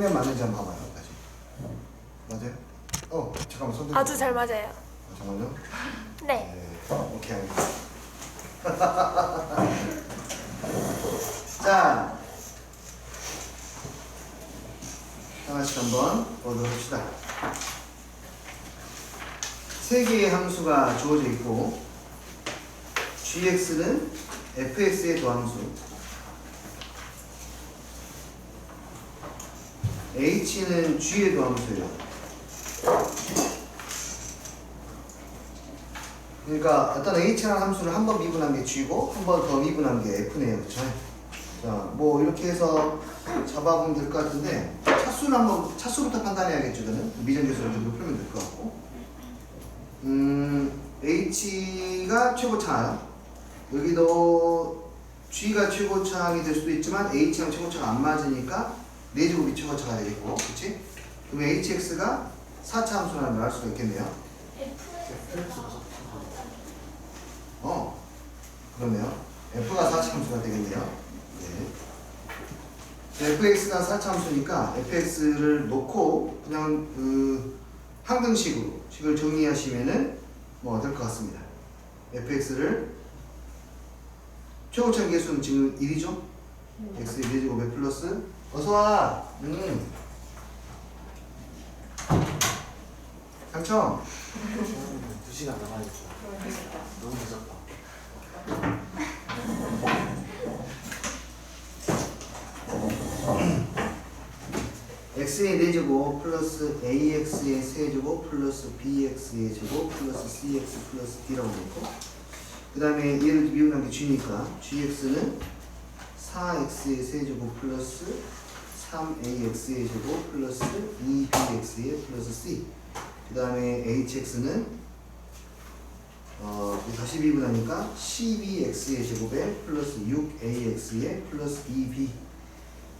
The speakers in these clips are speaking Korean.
맞으면 맞는지 한번 봐봐요. 다시. 맞아요? 잠깐만 손 들고. 아주 잘 맞아요. 정말요? 네. 오케이 알겠습니다. 자, 하나씩 한번 보도록 합시다. 세 개의 함수가 주어져 있고 gx는 fx의 도함수, h는 g의 도함수예요. 그러니까 어떤 h라는 함수를 한 번 미분한 게 g고 한 번 더 미분한 게 f네요. 그렇죠? 자, 뭐 이렇게 해서 잡아보면 될 것 같은데 차수는 한번 차수부터 판단해야겠죠. 저는 미정계수를 좀 풀면 될 것 같고, h가 최고차예요. 여기도 g가 최고차항이 될 수도 있지만 h랑 최고차가 안 맞으니까 4제곱이 최고차가 되겠고, 그렇지? 그럼 hx가 4차 함수라는 걸 알 수가 있겠네요. 그렇네요. f가 4차 함수가 되겠네요. 네. fx가 4차 함수니까 fx를 놓고 그냥 항등식으로 식을 정리하시면은 뭐 될 것 같습니다. fx를 최고차 계수는 지금 1이죠? x의 4제곱에 플러스 어서와! 당첨! 2시간 남아있죠. 너무 늦었다. x의 4제곱 플러스 ax의 세제곱 플러스 bx의 제곱 플러스 cx 플러스 d라고 놓고, 그 다음에 얘를 미분한 게 g니까 gx는 4x의 세제곱 플러스 3ax의 제곱 플러스 2bx의 플러스 c, 그 다음에 hx는 다시 미분하니까 12x의 제곱에 플러스 6ax의 플러스 2b.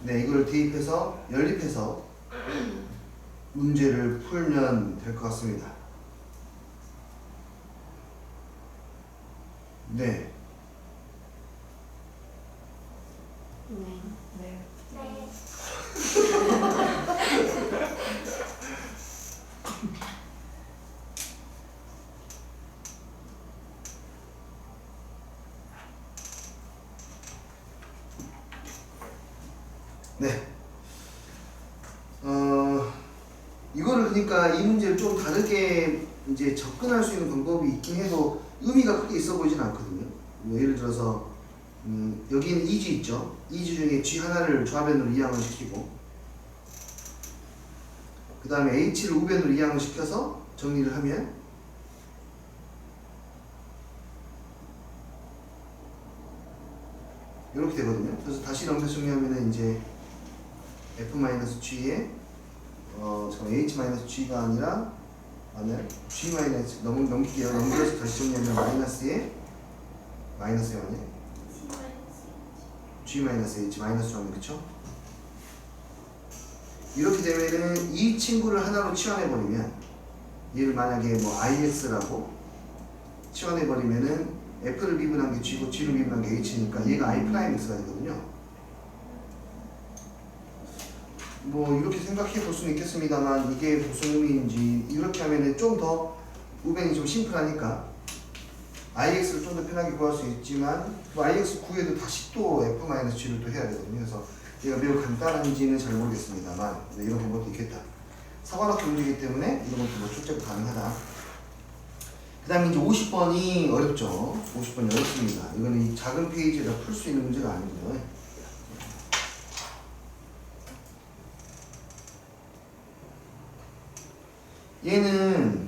네, 이걸 대입해서 연립해서 문제를 풀면 될 것 같습니다. 네. 네. 네. 이거를 그러니까 이 문제를 좀 다르게 이제 접근할 수 있는 방법이 있긴 해도 의미가 크게 있어 보이진 않거든요. 뭐 예를 들어서 여기는 2g 있죠. 2g 중에 g 하나를 좌변으로 이항을 시키고, 그 다음에 h를 우변으로 이항을 시켜서 정리를 하면 이렇게 되거든요. 그래서 다시 넘겨 정리하면은 이제 f-g에 h-g가 아니라 g- 넘길게요. 넘겨서 다시 정리하면 마이너스에 마이너스에 아니에요. g-h 마이너스로 하면, 그쵸? 이렇게 되면은 이 친구를 하나로 치환해버리면, 얘를 만약에 뭐 ix라고 치환해버리면은 f를 미분한 게 g고 g를 미분한 게 h니까 얘가 i'x가 되거든요. 뭐 이렇게 생각해 볼 수는 있겠습니다만 이게 무슨 의미인지, 이렇게 하면은 좀 더 우변이 좀 심플하니까 ix를 좀 더 편하게 구할 수 있지만 그 ix 구해도 다시 또 f-g를 또 해야 되거든요. 그래서 얘가 매우 간단한지는 잘 모르겠습니다만 이런 방법도 있겠다. 사관학교 문제이기 때문에 이런 것도 뭐 출제가 가능하다. 그 다음에 이제 50번이 어렵죠. 50번이 어렵습니다. 이거는 이 작은 페이지에다 풀 수 있는 문제가 아니고요. 얘는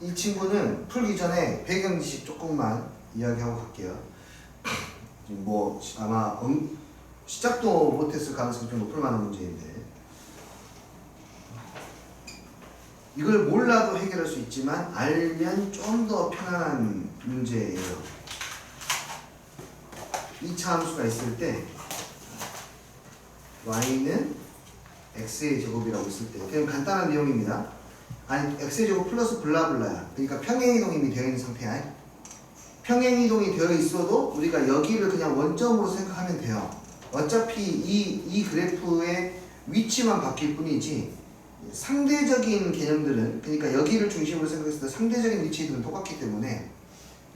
이 친구는 풀기 전에 배경 지식 조금만 이야기하고 갈게요. 뭐 아마 시작도 못했을 가능성이 좀 높을 만한 문제인데, 이걸 몰라도 해결할 수 있지만 알면 좀 더 편안한 문제예요. 2차 함수가 있을 때 y는 x의 제곱이라고 있을 때 그냥 간단한 내용입니다. 아니 x의 제곱 플러스 블라블라야. 그러니까 평행이동이 되어 있는 상태야. 평행이동이 되어 있어도 우리가 여기를 그냥 원점으로 생각하면 돼요. 어차피 이 그래프의 위치만 바뀔 뿐이지 상대적인 개념들은, 그러니까 여기를 중심으로 생각했을 때 상대적인 위치들은 똑같기 때문에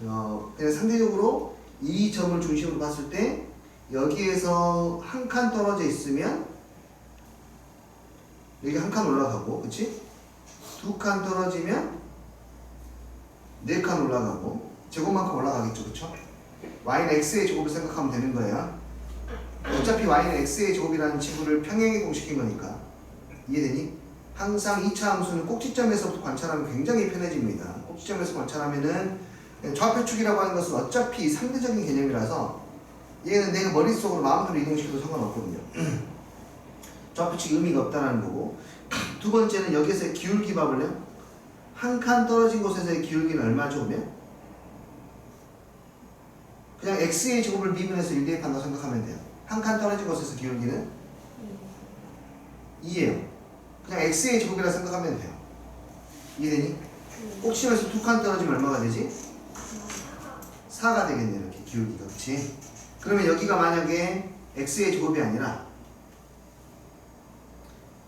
그냥 상대적으로 이 점을 중심으로 봤을 때 여기에서 한 칸 떨어져 있으면 여기 한 칸 올라가고, 그치? 두 칸 떨어지면 네 칸 올라가고 제곱만큼 올라가겠죠, 그쵸? y는 x의 제곱을 생각하면 되는 거예요. 어차피 y는 x의 제곱이라는 지구를 평행이동시킨 거니까. 이해되니? 항상 2차 함수는 꼭지점에서부터 관찰하면 굉장히 편해집니다. 꼭지점에서 관찰하면은 좌표축이라고 하는 것은 어차피 상대적인 개념이라서 얘는 내가 머릿속으로 마음대로 이동시켜도 상관없거든요. 좌표축이 의미가 없다는 거고, 두 번째는 여기에서의 기울기 봐볼래요? 한 칸 떨어진 곳에서의 기울기는 얼마죠, 그러면? 그냥 x의 제곱을 미분해서 1 대입한다고 생각하면 돼요. 한 칸 떨어진 곳에서 기울기는 2예요. 그냥 x의 제곱이라 생각하면 돼요. 이해되니? 꼭지점에서 두 칸 떨어지면 얼마가 되지? 4가 되겠네, 이렇게 기울기가. 그치? 그러면 여기가 만약에 x의 제곱이 아니라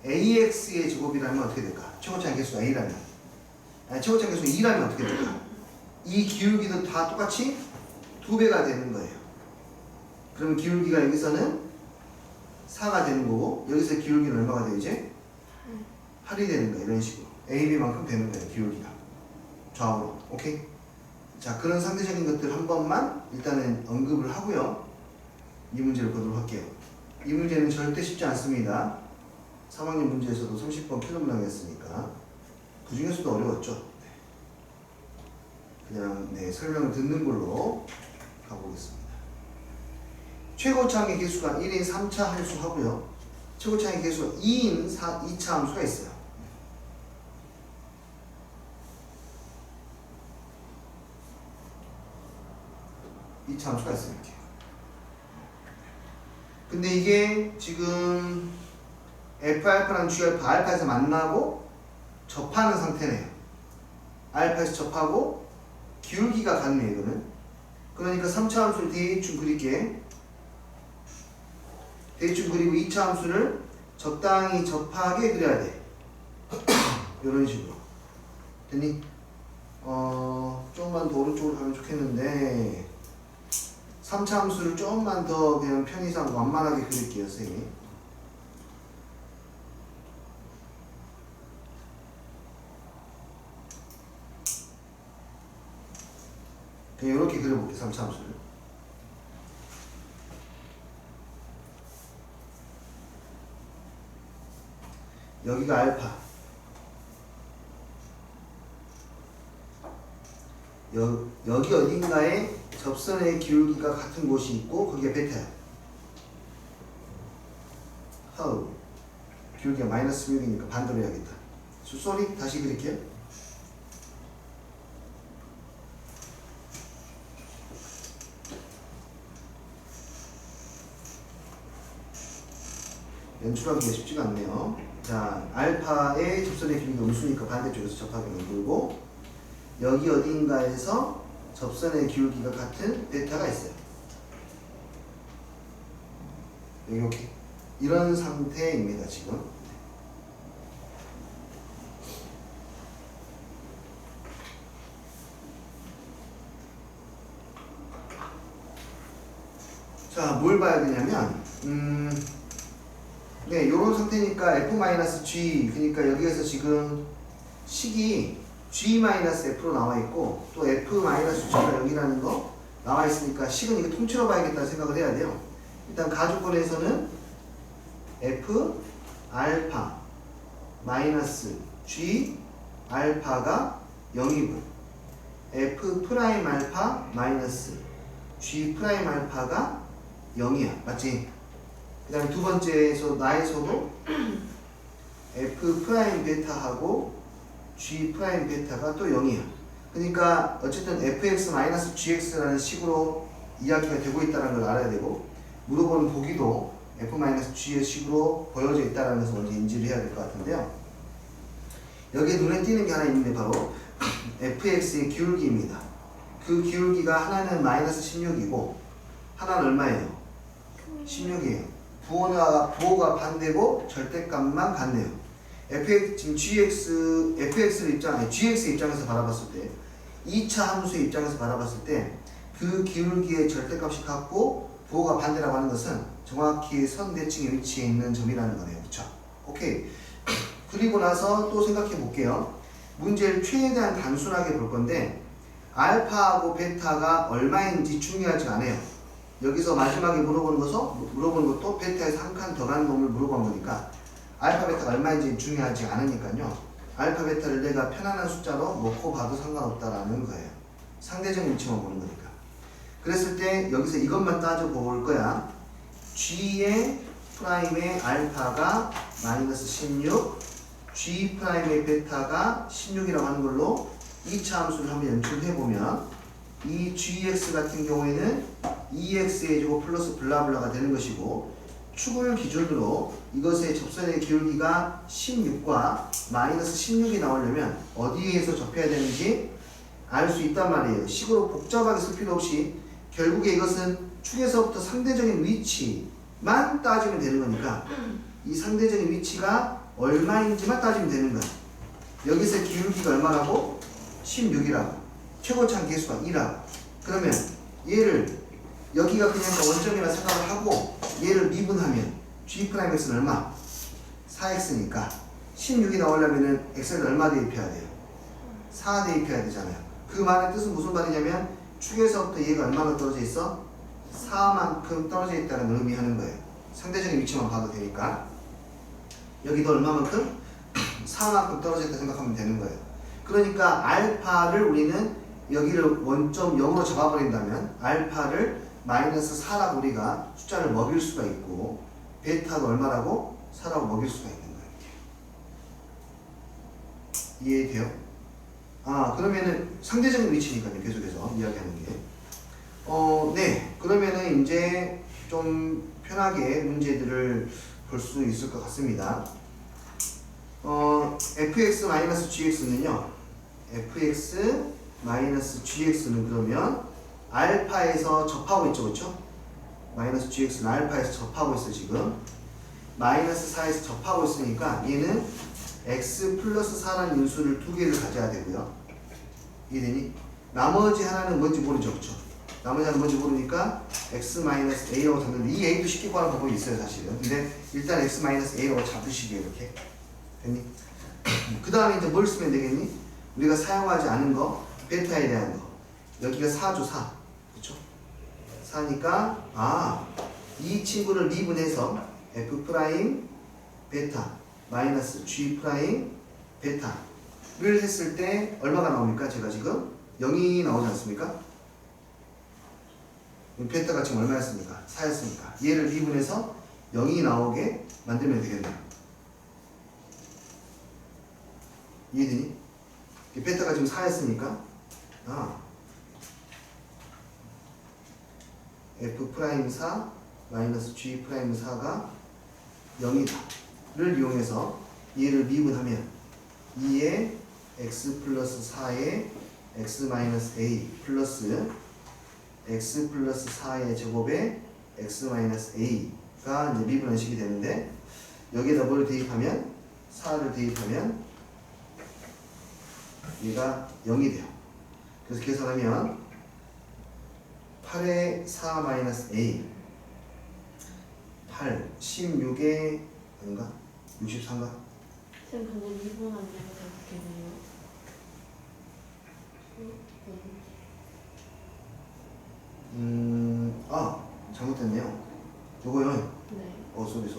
ax의 제곱이라면 어떻게 될까? 최고차의 개수가 a라면, 아니 최고차의 개수가 2라면 어떻게 될까? 이 기울기도 다 똑같이 2배가 되는 거예요. 그러면 기울기가 여기서는 4가 되는 거고, 여기서 기울기는 얼마가 돼요, 이제? 8이 되는 거예요. 이런 식으로 AB만큼 되는 거예요, 기울기가. 좌우로. 오케이? 자, 그런 상대적인 것들 한 번만 일단은 언급을 하고요. 이 문제를 보도록 할게요. 이 문제는 절대 쉽지 않습니다. 3학년 문제에서도 30번 필름 나왔으니까 그 중에서도 어려웠죠. 그냥 설명을 듣는 걸로 가보겠습니다. 최고차항의 개수가 1인 3차 함수 하고요. 최고차항의 개수가 2인 2차 함수가 있어요. 이 함수가 있어요, 이렇게. 근데 이게 지금 F알파랑 G알파, 알파에서 만나고 접하는 상태네요. 알파에서 접하고 기울기가 같네요, 이거는. 그러니까 3차 함수를 대충 그릴게. 대충 그리고 2차 함수를 적당히 접하게 그려야 돼. 이런 식으로. 됐니? 조금만 더 오른쪽으로 가면 좋겠는데 3차 함수를 조금만 더 그냥 편의상 완만하게 그릴게요, 선생님이. 그냥 이렇게 그려볼게요, 3차 함수를. 여기가 알파, 여기 어딘가에 접선의 기울기가 같은 곳이 있고 거기가 베타야. 하우, 기울기가 마이너스 6이니까 반대로 해야겠다. 쏘리, 다시 그릴게요. 연출하기가 쉽지가 않네요. 자, 알파의 접선의 기울기가 음수니까 반대쪽에서 접하게 만들고, 여기 어딘가에서 접선의 기울기가 같은 베타가 있어요. 이렇게 이런 상태입니다, 지금. 자, 뭘 봐야 되냐면 네, 요런 상태니까 F-G, 그러니까 여기에서 지금 식이 G-F로 나와 있고 또 F-G가 여기라는 거 나와 있으니까 식은 이거 통째로 봐야겠다는 생각을 해야 돼요. 일단 가주권에서는 F 알파 마이너스 G 알파가 0이고 F 프라임 알파 마이너스 G 프라임 알파가 0이야. 맞지? 그 다음에 두 번째에서 나에서도 F 프라임 베타하고 G 프라임 베타가 또 0이야. 그러니까 어쨌든 fx 마이너스 gx라는 식으로 이야기가 되고 있다는 걸 알아야 되고, 물어보는 보기도 f-g의 식으로 보여져 있다는 것을 먼저 인지를 해야 될 것 같은데요. 여기에 눈에 띄는 게 하나 있는데 바로 fx의 기울기입니다. 그 기울기가 하나는 마이너스 16이고 하나는 얼마예요? 16이에요. 부호가 반대고 절대값만 같네요. 지금 gx 입장에서 바라봤을 때 2차 함수의 입장에서 바라봤을 때 그 기울기의 절대값이 같고 부호가 반대라고 하는 것은 정확히 선대칭의 위치에 있는 점이라는 거네요. 그쵸? 오케이. 그리고 나서 또 생각해 볼게요. 문제를 최대한 단순하게 볼 건데 알파하고 베타가 얼마인지 중요하지 않아요. 여기서 마지막에 물어보는 것도 베타에서 한 칸 더 가는 놈을 물어본 거니까 알파 베타가 얼마인지 중요하지 않으니까요. 알파 베타를 내가 편안한 숫자로 놓고 봐도 상관없다라는 거예요. 상대적인 위치만 보는 거니까. 그랬을 때 여기서 이것만 따져볼 거야. G의 프라임의 알파가 마이너스 16, G 프라임의 베타가 16이라고 하는 걸로 2차 함수를 한번 연출해보면 이 gx 같은 경우에는 2x의 제곱 플러스 블라블라가 되는 것이고, 축을 기준으로 이것의 접선의 기울기가 16과 마이너스 16이 나오려면 어디에서 접해야 되는지 알 수 있단 말이에요. 식으로 복잡하게 쓸 필요 없이 결국에 이것은 축에서부터 상대적인 위치만 따지면 되는 거니까 이 상대적인 위치가 얼마인지만 따지면 되는 거야. 여기서 기울기가 얼마라고? 16이라고. 최고차항 계수가 2라고. 그러면 얘를 여기가 그냥 원점이라 생각을 하고 얘를 미분하면 G'x는 얼마? 4x니까 16이 나오려면 x를 얼마 대입해야 돼요? 4 대입해야 되잖아요. 그 말의 뜻은 무슨 말이냐면 축에서부터 얘가 얼마나 떨어져 있어? 4만큼 떨어져 있다는 걸 의미하는 거예요. 상대적인 위치만 봐도 되니까. 여기도 얼마만큼? 4만큼 떨어져 있다 생각하면 되는 거예요. 그러니까 알파를 우리는 여기를 원점 0으로 잡아버린다면 알파를 마이너스 4라고 우리가 숫자를 먹일 수가 있고, 베타도 얼마라고? 4라고 먹일 수가 있는 거예요. 이해돼요? 그러면은 상대적인 위치니까요. 계속해서 이야기하는 게. 네. 그러면은 이제 좀 편하게 문제들을 볼 수 있을 것 같습니다. fx-gx는요. fx-gx는 그러면 알파에서 접하고 있죠. 그렇죠? 마이너스 gx는 알파에서 접하고 있어 지금. 마이너스 4에서 접하고 있으니까 얘는 x 플러스 4라는 인수를 두 개를 가져야 되고요. 이해되니? 나머지 하나는 뭔지 모르죠. 그렇죠? 나머지 하나는 뭔지 모르니까 x-a라고 잡는데 이 a도 쉽게 구하는 방법이 있어요 사실은. 근데 일단 x-a라고 잡으시게요. 이렇게 됐니? 그 다음에 이제 뭘 쓰면 되겠니? 우리가 사용하지 않은 거, 베타에 대한 거. 여기가 4죠, 4. 그쵸? 4니까, 이 친구를 미분해서 f 프라임 베타 마이너스 g 프라임 베타를 했을 때 얼마가 나옵니까? 제가 지금 0이 나오지 않습니까? 베타가 지금 얼마였습니까? 4였습니까? 얘를 미분해서 0이 나오게 만들면 되겠네요. 이해되니? 베타가 지금 4였으니까 f 프라임 4 마이너스 g 프라임 4가 0이다 를 이용해서 얘를 미분하면 2의 x 플러스 4의 x 마이너스 a 플러스 x 플러스 4의 제곱에 x 마이너스 a가 이제 미분한 식이 되는데, 여기에다 뭘 대입하면 4를 대입하면 얘가 0이 돼요. 그래서 계산하면 8의 4 마이너스 a 8 16의 아닌가? 63가? 쌤 그거 미분하면 어떻게 돼요? 잘못됐네요. 요거요. 네. 소리.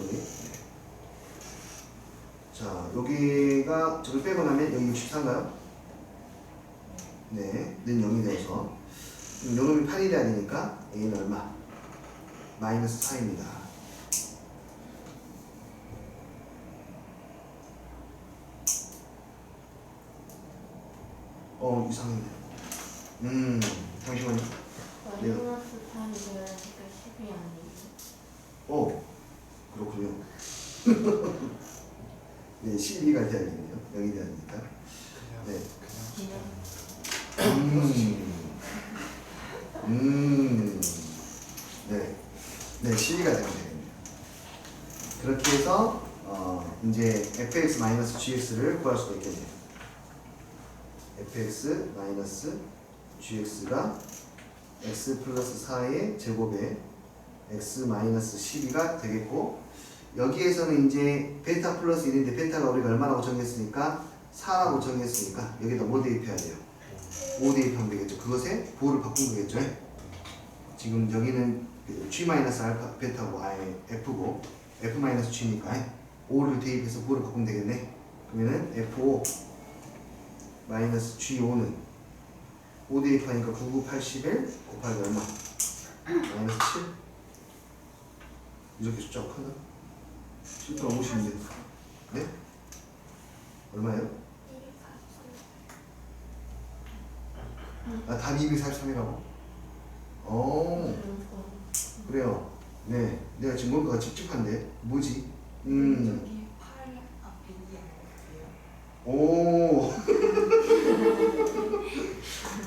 자, 여기가 저걸 빼고 나면 여기 64인가요? 네, 는 0이 되어서 요놈이 8이 돼야 되니까 a는 얼마? 마이너스 4입니다. 이상했네. 잠시만요. 네. 마이너스 8이 되어야 하니까 10이 아니에요. 오, 그렇군요. 네, 12가 돼야겠네요. 0이 돼야니까. 그냥 네. 그냥 네. 네, 12가 되면 되겠네요. 그렇게 해서, 이제 fx-gx를 구할 수가 있겠네요. fx-gx가 x 플러스 4의 제곱에 x-12가 되겠고, 여기에서는 이제 베타 플러스 1인데 베타가 우리가 얼마라고 정했으니까 4라고 정했으니까 여기다 뭐 대입해야 돼요? 5 대입하면 되겠죠. 그것에 보호를 바꾼 거겠죠. 지금 여기는 g-알파 베타고 아예 f고 f-g니까 5를 대입해서 보호를 바꾸면 되겠네. 그러면은 f5 마이너스 g5는 5 대입하니까 99, 81 곱하기 얼마? 마이너스 7. 이렇게 숫자가 크나? 7도 50인데. 네? 얼마예요? 아, 답이 243이라고? 오, 그래요. 네, 내가 지금 뭔가가 찝찝한데 뭐지? 저기 8 앞에 2 아니에요? 오.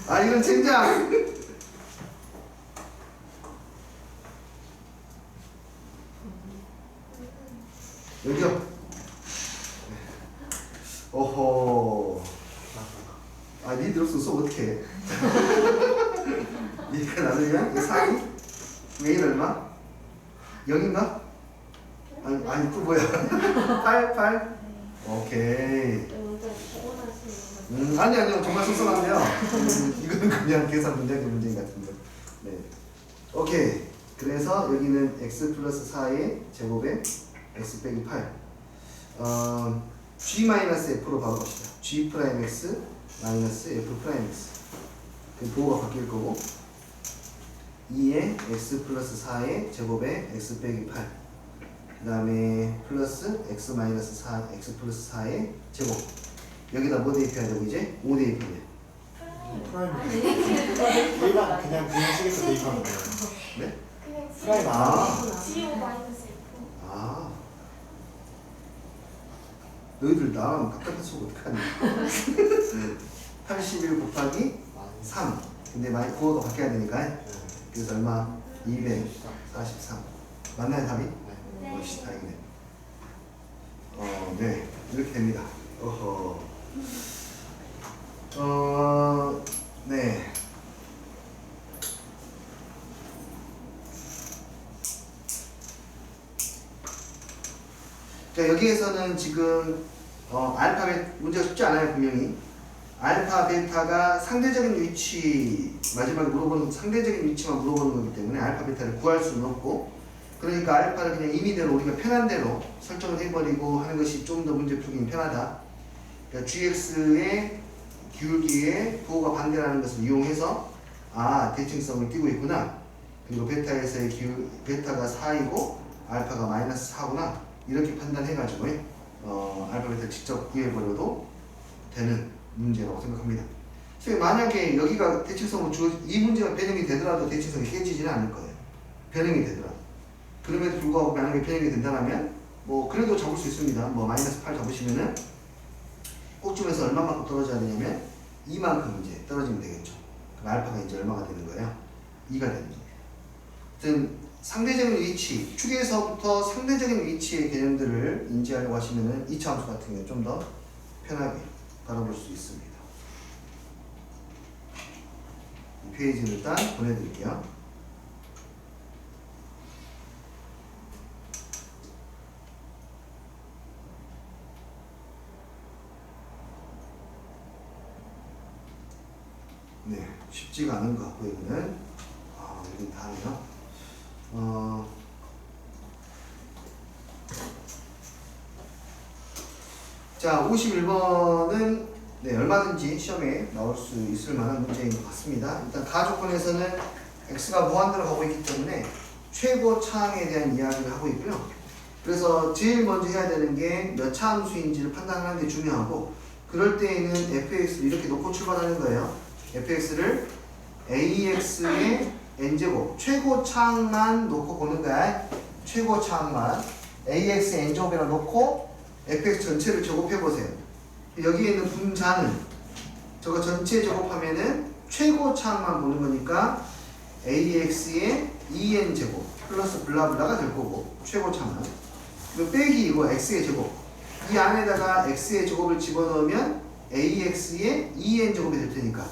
아, 이건 젠장. 여기요. 어허. 아, 니들 없으면 수업 어떡해. 니가 나누면 4이 메인 얼마? 0인가? 아니 또 뭐야? 8? 오케이. 아니요 정말 속상한데요. 이거는 그냥 계산 문제의 문제인 것 같은데. 네. 오케이. 그래서 여기는 x 플러스 4의 제곱에 x 빼기 8. g-f로 바꿔봅시다. g 프라임 x 마이너스 f 프라임 x. 그 보호가 바뀔 거고 2의 x 플러스 4의 제곱에 x 빼기 8. 그 다음에 플러스 x 마이너스 4 x 플러스 4의 제곱. 여기다 뭐 대입해야 되고 이제 5 대입하면 프라임 일반 그냥 식에서 대입하면 돼요. 네? 그냥 프라임 CO 마이너스 F. 아, 너희들 나랑 깝깝해서 어떡하니? 81 곱하기 3. 근데 많이 구호가 바뀌어야 되니까. 그래서 얼마? 243. 맞나요 답이? 네. 멋있다 이네. 네, 이렇게 됩니다. 어허. 네. 자, 여기에서는 지금 알파 문제가 쉽지 않아요. 분명히 알파 베타가 상대적인 위치, 마지막에 물어보는 상대적인 위치만 물어보는 거기 때문에 알파 베타를 구할 수는 없고, 그러니까 알파를 그냥 임의대로 우리가 편한 대로 설정을 해버리고 하는 것이 좀 더 문제 풀기는 편하다. 그러니까 gx의 기울기에 부호가 반대라는 것을 이용해서 대칭성을 띄고 있구나. 그리고 베타에서의 베타가 4이고 알파가 마이너스 4구나. 이렇게 판단해가지고 알파 베타를 직접 구해버려도 되는 문제라고 생각합니다. 만약에 여기가 대칭성으로 이 문제가 변형이 되더라도 대칭성이 깨지지는 않을 거예요. 변형이 되더라도. 그럼에도 불구하고 만약에 변형이 된다면 뭐 그래도 잡을 수 있습니다. 뭐 마이너스 8 잡으시면은 꼭지점에서 얼마만큼 떨어져야 되냐면 2만큼 이제 떨어지면 되겠죠. 그럼 알파가 이제 얼마가 되는 거예요? 2가 되는 거예요. 하여튼 상대적인 위치, 축에서부터 상대적인 위치의 개념들을 인지하려고 하시면은 이 함수 같은 경우에 좀 더 편하게 바라볼 수 있습니다. 이 페이지를 일단 보내드릴게요. 네, 쉽지가 않은 것 같고 이거는 여기 다네요. 자, 51번은 네, 얼마든지 시험에 나올 수 있을 만한 문제인 것 같습니다. 일단 가조건에서는 x가 무한대로 가고 있기 때문에 최고 차항에 대한 이야기를 하고 있고요. 그래서 제일 먼저 해야 되는 게 몇 차함수인지를 판단하는 게 중요하고, 그럴 때에는 fx를 이렇게 놓고 출발하는 거예요. fx를 ax의 n제곱 최고차항만 놓고 보는 거야. 최고차항만 ax n제곱이라 놓고 fx 전체를 제곱해보세요. 여기에 있는 분자는 저거 전체 제곱하면은 최고차항만 보는 거니까 ax의 2n제곱 플러스 블라블라가 될 거고 최고차항은 그리고 빼기 이거 x의 제곱 이 안에다가 x의 제곱을 집어넣으면 ax의 2n제곱이 될 테니까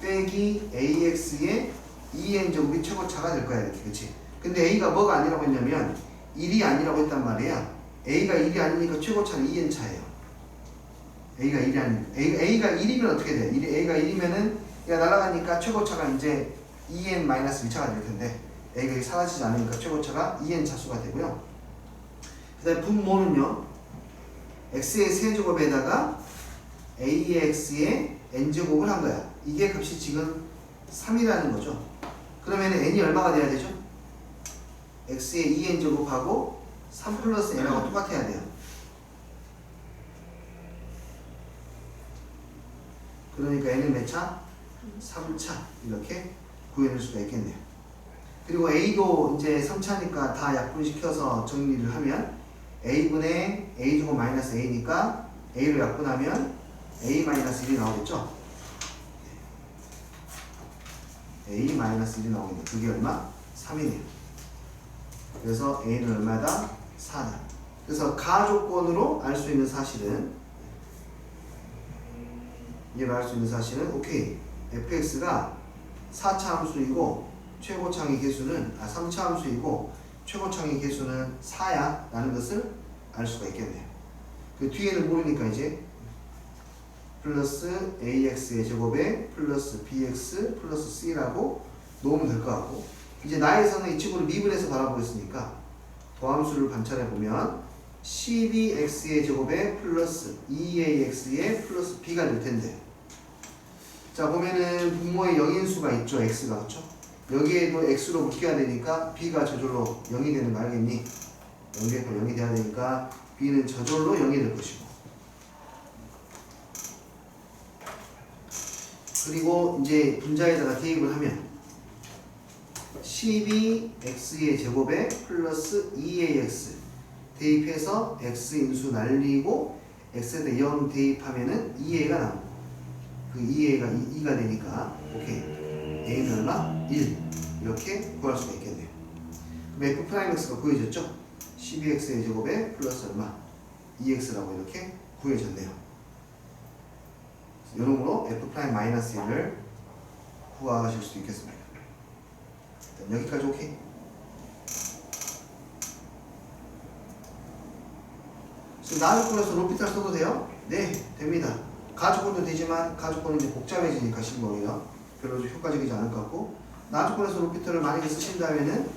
빼기 ax의 2n제곱이 최고차가 될 거야 이렇게 그치? 근데 a가 뭐가 아니라고 했냐면 1이 아니라고 했단 말이야. a가 1이 아니니까 최고차는 2n차예요. a가 1이 아니니까 a가 1이면 어떻게 돼? a가 1이면은 얘가 날아가니까 최고차가 이제 2n-1차가 될 텐데 a가 사라지지 않으니까 최고차가 2n 차수가 되고요. 그 다음에 분모는요 x의 세제곱에다가 ax의 n제곱을 한 거야. 이게 값이 지금 3이라는 거죠. 그러면 n이 얼마가 돼야 되죠? x의 2n제곱하고 3 플러스 n하고 똑같아야 돼요. 그러니까 n은 몇 차? 3차 이렇게 구해낼 수가 있겠네요. 그리고 a도 이제 3차니까 다 약분시켜서 정리를 하면 a분의 a제곱 마이너스 a니까 a로 약분하면 a 마이너스 1이 나오겠죠? a 마이너스 1이 나오겠네요. 그게 얼마? 3이네요. 그래서 a는 얼마다? 4다. 그래서 가조건으로 알 수 있는 사실은 얘를 알 수 있는 사실은 오케이 fx가 4차 함수이고 최고차항의 개수는 3차 함수이고 최고차항의 개수는 4야 라는 것을 알 수가 있겠네요. 그 뒤에는 모르니까 이제 플러스 ax의 제곱에 플러스 bx 플러스 c라고 놓으면 될 것 같고 이제 나에서는 이 친구를 미분해서 바라보겠으니까 도함수를 관찰해보면 12x의 제곱에 플러스 2ax의 플러스 b가 될 텐데 자 보면은 분모에 영인수가 있죠. x가 그렇죠? 여기에도 x로 묶여야 되니까 b가 저절로 0이 되는 거 알겠니? 0대표 0이 돼야 되니까 b는 저절로 0이 될 것이고 그리고 이제 분자에다가 대입을 하면 12x의 제곱에 플러스 2ax 대입해서 x인수 날리고 x에다 0 대입하면은 2a가 나오고 그 2a가 2가 되니까 오케이 a는 얼마? 1 이렇게 구할 수가 있겠네요. 그럼 f'x가 구해졌죠? 12x의 제곱에 플러스 얼마? 2x라고 이렇게 구해졌네요. 요놈으로 f'-1을 구하실 수 있겠습니다. 일단 여기까지 오케이? 지금 나조건에서 로피탈 써도 돼요? 네, 됩니다. 가조건도 되지만 가조건은 이제 복잡해지니까 실무이요. 별로 효과적이지 않을 것 같고 나조건에서 로피탈을 만약에 쓰신다면은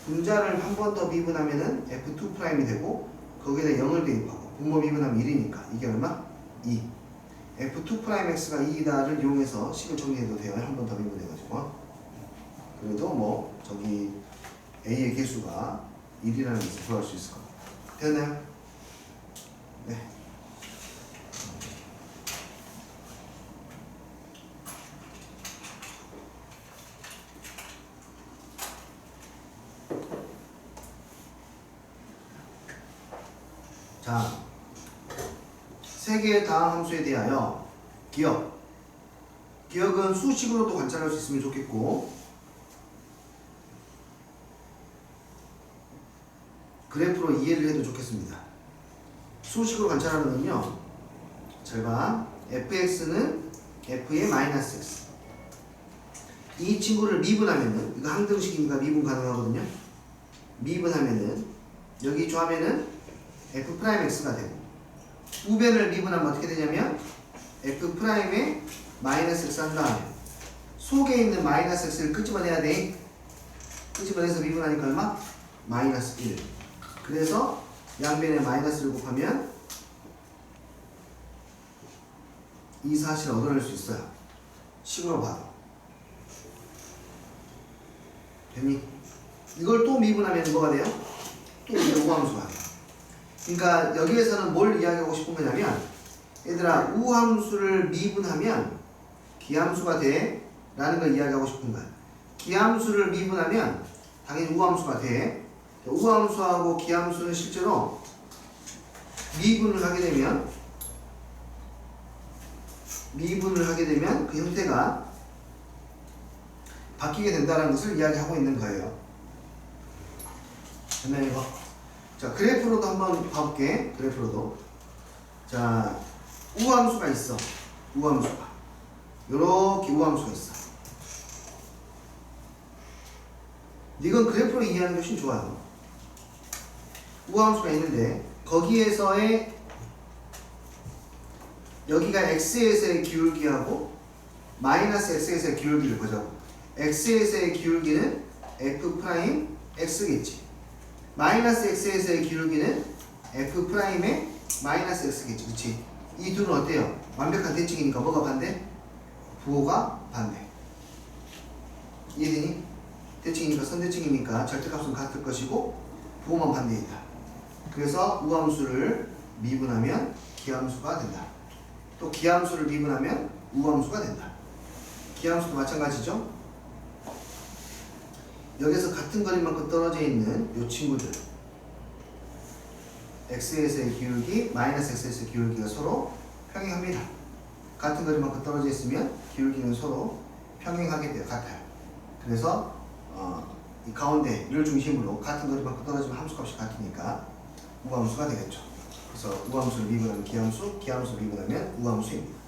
분자를 한 번 더 미분하면은 f2'이 되고 거기에다 0을 대입하고 분모 미분하면 1이니까 이게 얼마? 2 f2'x가 2다를 이용해서 식을 정리해도 돼요. 한 번 더 미분해가지고 그래도 뭐 저기 a의 개수가 1이라는 것을 구할 수 있을 겁니다. 됐나요? 네. 자, 세 개의 다항 함수에 대하여 기억. 기억은 수식으로도 관찰할 수 있으면 좋겠고 그래프로 이해를 해도 좋겠습니다. 수식으로 관찰하는 건요. 잘 봐. fx는 f의 마이너스 x. 이 친구를 미분하면은 이거 항등식이니까 미분 가능하거든요. 미분하면은 여기 조하면은 f'x가 되고 우변을 미분하면 어떻게 되냐면 f'의 마이너스 x 한 다음에 속에 있는 마이너스 x를 끄집어내야 돼. 끄집어내서 미분하니까 얼마? 마이너스 1. 그래서 양변에 마이너스를 곱하면 이 사실을 얻어낼 수 있어요. 식으로 봐도. 됐니? 이걸 또 미분하면 뭐가 돼요? 또 우함수가 돼요. 그러니까 여기에서는 뭘 이야기하고 싶은 거냐면 얘들아 우함수를 미분하면 기함수가 돼 라는 걸 이야기하고 싶은 거야. 기함수를 미분하면 당연히 우함수가 돼. 우함수하고 기함수는 실제로 미분을 하게 되면 그 형태가 바뀌게 된다는 것을 이야기하고 있는 거예요. 됐나요 이거? 자, 그래프로도 한번 봐볼게. 그래프로도. 자, 우함수가 있어. 우함수가. 요렇게 우함수가 있어. 이건 그래프로 이해하는 게 훨씬 좋아요. 우함수가 있는데 거기에서의 여기가 x에서의 기울기하고 마이너스 x에서의 기울기를 보자고. x에서의 기울기는 f 프라임 x겠지. 마이너스 x에서의 기울기는 f 프라임의 마이너스 x겠지. 그치? 이 둘은 어때요? 완벽한 대칭이니까 뭐가 반대? 부호가 반대. 이해되니? 대칭이니까 선대칭이니까 절대값은 같을 것이고 부호만 반대이다. 그래서 우함수를 미분하면 기함수가 된다. 또 기함수를 미분하면 우함수가 된다. 기함수도 마찬가지죠. 여기서 같은 거리만큼 떨어져 있는 이 친구들 x에서의 기울기, 마이너스 x에서의 기울기가 서로 평행합니다. 같은 거리만큼 떨어져 있으면 기울기는 서로 평행하게 돼요. 같아요. 그래서 이 가운데를 중심으로 같은 거리만큼 떨어지면 함수값이 같으니까 우함수가 되겠죠. 그래서 우함수를 미분하면 기함수, 기함수를 미분하면 우함수입니다.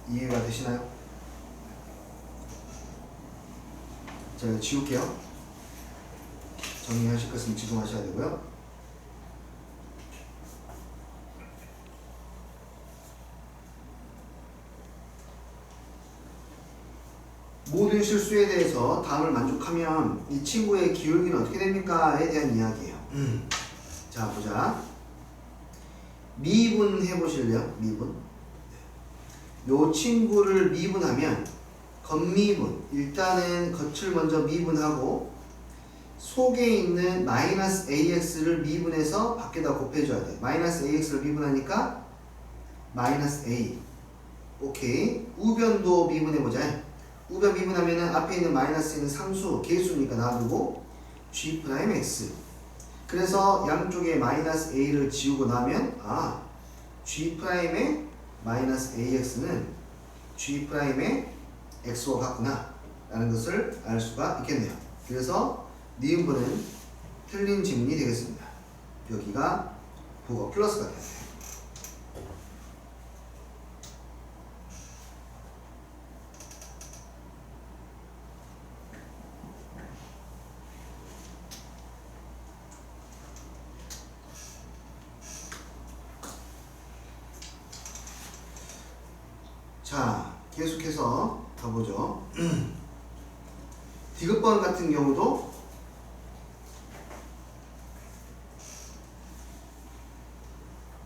이해가 되시나요? 제가 지울게요. 정리하실 것은 지금 하셔야 되고요. 모든 실수에 대해서 답을 만족하면 이 친구의 기울기는 어떻게 됩니까?에 대한 이야기예요. 자, 보자. 미분 해보실래요? 미분. 요 친구를 미분하면 겉미분, 일단은 겉을 먼저 미분하고 속에 있는 마이너스 ax를 미분해서 밖에다 곱해줘야 돼. 마이너스 ax를 미분하니까 마이너스 a. 오케이. 우변도 미분해보자. 우변 미분하면은 앞에 있는 마이너스는 상수, 개수니까 놔두고 g 프라임 x. 그래서 양쪽에 마이너스 a를 지우고 나면 g 프라임의 마이너스 ax는 g 프라임의 x와 같구나 라는 것을 알 수가 있겠네요. 그래서 니은번은 틀린 지문이 되겠습니다. 여기가 부호가 플러스가 돼요. 자, 계속해서 가보죠. 디귿번 같은 경우도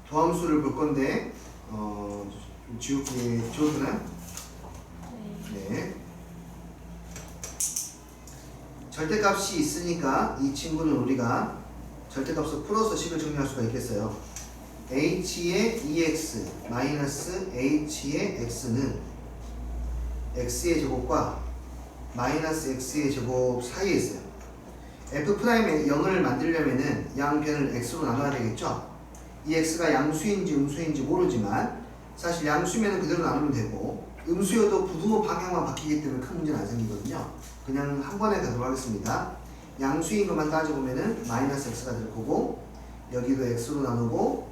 도함수를 볼 건데 좀 지우기 지워주나요? 네. 절대값이 있으니까 이 친구는 우리가 절대값을 풀어서 식을 정리할 수가 있겠어요. h의 2x 마이너스 h의 x는 x의 제곱과 마이너스 x의 제곱 사이에 있어요. f'의 0을 만들려면은 양변을 x로 나눠야 되겠죠. 이 x가 양수인지 음수인지 모르지만 사실 양수면은 그대로 나누면 되고 음수여도 부등호 방향만 바뀌기 때문에 큰 문제는 안 생기거든요. 그냥 한 번에 가도록 하겠습니다. 양수인 것만 따져보면은 마이너스 x가 될 거고 여기도 x로 나누고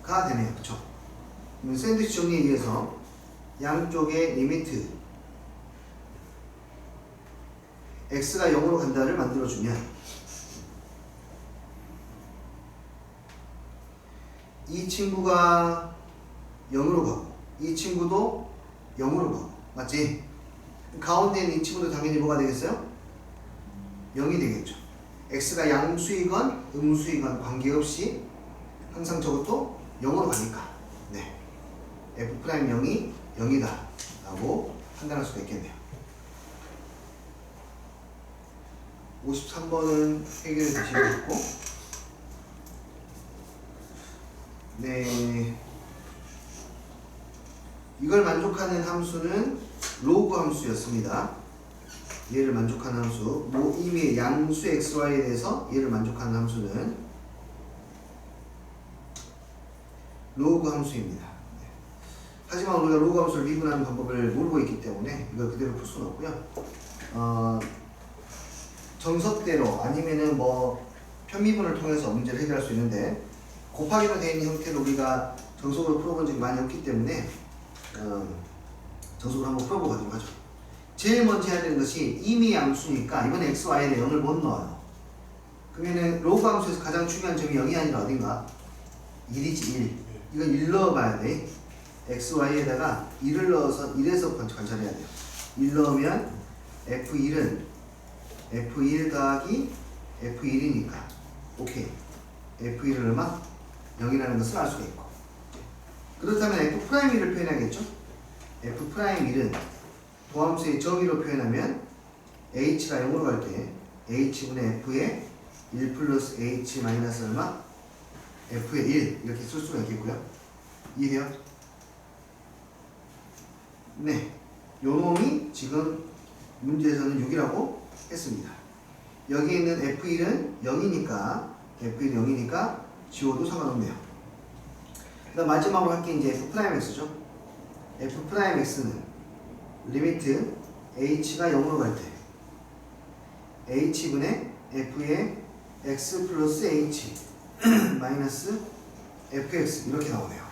가 되네요. 그쵸? 샌드위치 정리에 의해서 양쪽의 리미트 x가 0으로 간다를 만들어주면 이 친구가 0으로 가고 이 친구도 0으로 가고 맞지? 가운데 있는 이 친구도 당연히 뭐가 되겠어요? 0이 되겠죠. x가 양수이건 음수이건 관계없이 항상 저것도 0으로 가니까 네, f'0이 0이다 라고 판단할 수가 있겠네요. 53번은 해결해 주시고 있고, 네, 이걸 만족하는 함수는 로그 함수였습니다. 얘를 만족하는 함수, 모임의 양수 xy에 대해서 얘를 만족하는 함수는 로그 함수입니다. 하지만 우리가 로그 함수를 미분하는 방법을 모르고 있기 때문에 이걸 그대로 풀 수는 없고요. 정석대로 아니면은 뭐 편미분을 통해서 문제를 해결할 수 있는데, 곱하기로 되어 있는 형태로 우리가 정석으로 풀어본 적이 많이 없기 때문에 정석으로 한번 풀어보도록 하죠. 제일 먼저 해야 되는 것이 임의 양수니까 이번에 x, y에 0을 못 넣어요. 그러면은 로그 함수에서 가장 중요한 점이 0이 아니라 어딘가? 1이지 1. 이건 1 넣어봐야 돼. x, y에다가 1을 넣어서 1에서 관찰해야 돼요. 1 넣으면 f1은 f1 더하기 f1이니까 오케이. f1은 얼마? 0이라는 것을 알 수가 있고, 그렇다면 f'1을 표현하겠죠? f'1은 도함수의 정의로 표현하면 h가 0으로 갈 때 h분의 f의 1 플러스 h 마이너스 얼마? f의 1 이렇게 쓸 수가 있겠고요. 이해돼요? 네, 요 놈이 지금 문제에서는 6이라고 했습니다. 여기 있는 f1은 0이니까 f1 0이니까 지워도 상관없네요. 그다음 마지막으로 할 게 이제 f'x죠. f'x는 리미트 h가 0으로 갈 때 h분의 f의 x 플러스 h 마이너스 fx 이렇게 나오네요.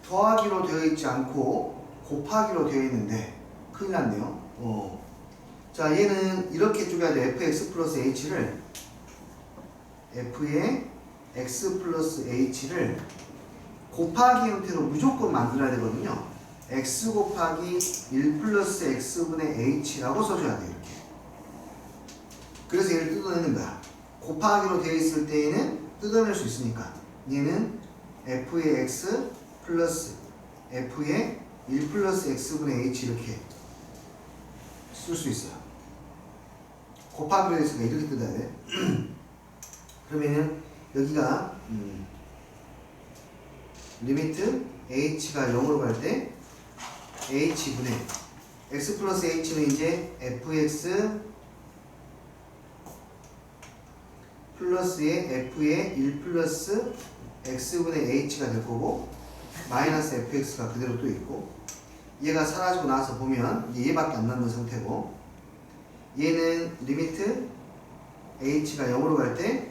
더하기로 되어 있지 않고 곱하기로 되어 있는데 큰일 났네요. 자, 얘는 이렇게 쪼개야 돼. fx 플러스 h를 f의 x 플러스 h를 곱하기 형태로 무조건 만들어야 되거든요. x 곱하기 1 플러스 x분의 h라고 써줘야 돼요. 이렇게. 그래서 얘를 뜯어내는 거야. 곱하기로 되어 있을 때에는 뜯어낼 수 있으니까 얘는 f의 x 플러스 f의 1 플러스 x분의 h 이렇게 쓸 수 있어요. 곱하기로 되어 있으니까 이렇게 뜯어야 돼. 그러면은 여기가 리미트 h가 0으로 갈 때 h분의 x 플러스 h는 이제 fx 플러스의 f의 1 플러스 x분의 h가 될 거고, 마이너스 fx가 그대로 또 있고, 얘가 사라지고 나서 보면 얘밖에 안 남는 상태고, 얘는 리미트 h가 0으로 갈 때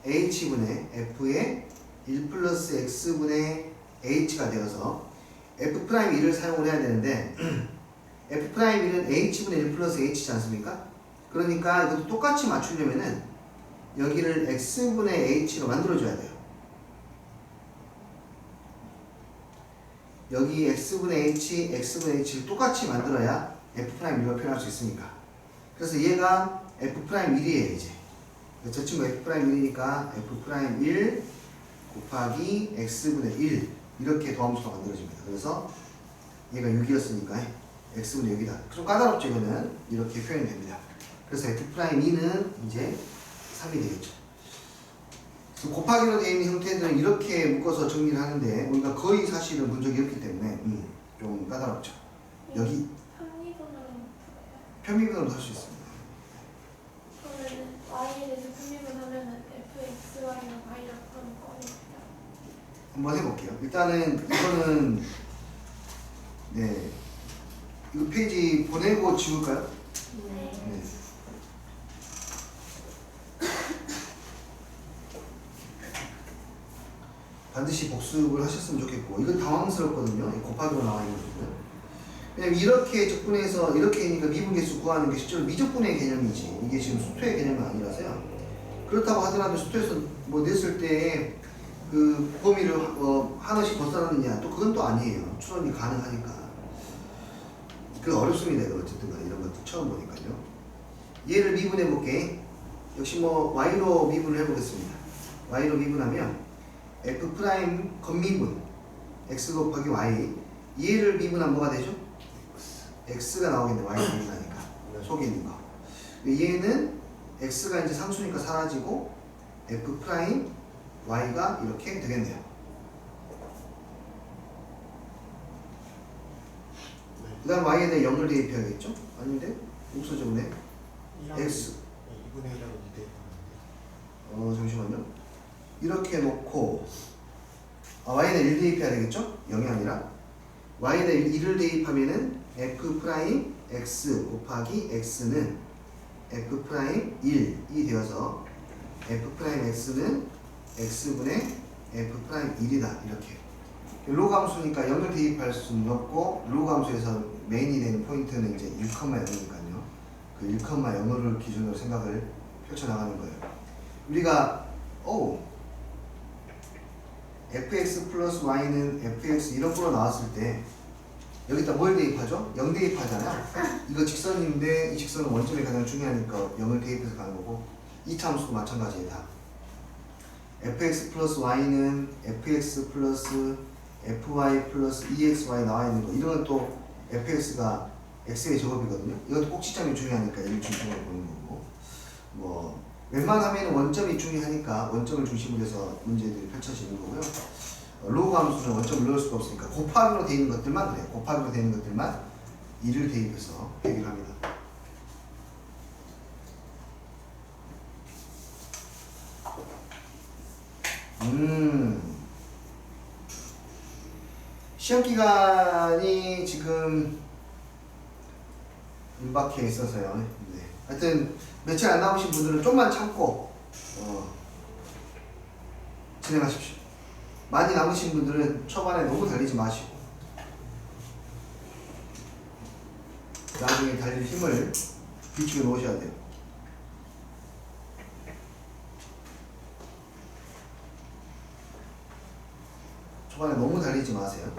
h분의 f의 1 플러스 x분의 h가 되어서 f'1을 사용을 해야 되는데 f'1은 h분의 1 플러스 h지 않습니까? 그러니까 이것도 똑같이 맞추려면은 여기를 x분의 h로 만들어줘야 돼요. 여기 x분의 h, x분의 h를 똑같이 만들어야 f'1로 표현할 수 있으니까. 그래서 얘가 f'1이에요 이제. 저 친구 f'1이니까 f'1 곱하기 x분의 1 이렇게 더함수가 만들어집니다. 그래서 얘가 6이었으니까 x분의 6이다. 좀 까다롭죠 이거는. 이렇게 표현이 됩니다. 그래서 f'2는 이제 3이 되겠죠. 그래서 곱하기로 되어 있는 형태들은 이렇게 묶어서 정리를 하는데 우리가 거의 사실은 본 적이 없기 때문에 좀 까다롭죠. 여기 편미분으로 할 수 있습니다. 그러면은 y에 대해서 분리분하면은 fxy가 y라고 하는 거니까. 한번 해볼게요. 일단은 이거는 네, 이거 페이지 보내고 지울까요? 네. 네. 반드시 복습을 하셨으면 좋겠고, 이건 당황스럽거든요. 곱하기로 나와 있는 거는. 왜냐면 이렇게 적분해서 이렇게 하니까 미분계수 구하는 게 실제로 미적분의 개념이지, 이게 지금 수토의 개념이 아니라서요. 그렇다고 하더라도 수토에서 뭐 냈을 때 그 범위를 하나씩 벗어나느냐, 또 그건 또 아니에요. 추론이 가능하니까. 그 어렵습니다. 이거 어쨌든 간에 이런 것도 처음 보니까요. 얘를 미분해 볼게. 역시 뭐 y로 미분을 해보겠습니다. y로 미분하면 f' 건미분 x 곱하기 y, 얘를 미분하면 뭐가 되죠? x가 나오겠네. y를 미분하니까. 속에 있는 거. 얘는 x가 이제 상수니까 사라지고 f 프라임 y가 이렇게 되겠네요. 네. 그 다음 y에 대해 0을 대입해야겠죠? 아닌데? 없어져 보네. x. 2분의 1하고 2대입하면 잠시만요. 이렇게 놓고 y에 대해 1 대입해야 되겠죠? 0이 아니라 y에 대해 1을 대입하면은 f 프라임 x 곱하기 x는 f 프라임 1이 되어서 f 프라임 x는 x분의 f 프라임 1이다. 이렇게. 로그 함수니까 0을 대입할 수는 없고 로그 함수에서 메인이 되는 포인트는 이제 1,0이니까요. 그 1,0을 기준으로 생각을 펼쳐나가는 거예요. 우리가 fx 플러스 y는 fx 이런 거로 나왔을 때 여기다 뭘 대입하죠? 0 대입하잖아요. 이거 직선인데 이 직선은 원점이 가장 중요하니까 0을 대입해서 가는 거고 2차 함수도 마찬가지예요. 다. fx 플러스 y는 fx 플러스 fy 플러스 exy 나와 있는 거 이런 건 또 fx가 x의 제곱이거든요. 이것도 꼭지점이 중요하니까 얘를 중심으로 보는 거고 뭐 웬만하면 원점이 중요하니까 원점을 중심으로 해서 문제들이 펼쳐지는 거고요. 로그 함수는 원점을 넣을 수가 없으니까 곱하기로 되어 있는 것들만 그래요. 곱하기로 되어 있는 것들만 2를 대입해서 해결합니다. 시험 기간이 지금 임박해 있어서요. 네. 하여튼 며칠 안 남으신 분들은 좀만 참고 진행하십시오. 많이 남으신 분들은 초반에 너무 달리지 마시고 나중에 달릴 힘을 비축해 놓으셔야 돼요. 초반에 너무 달리지 마세요.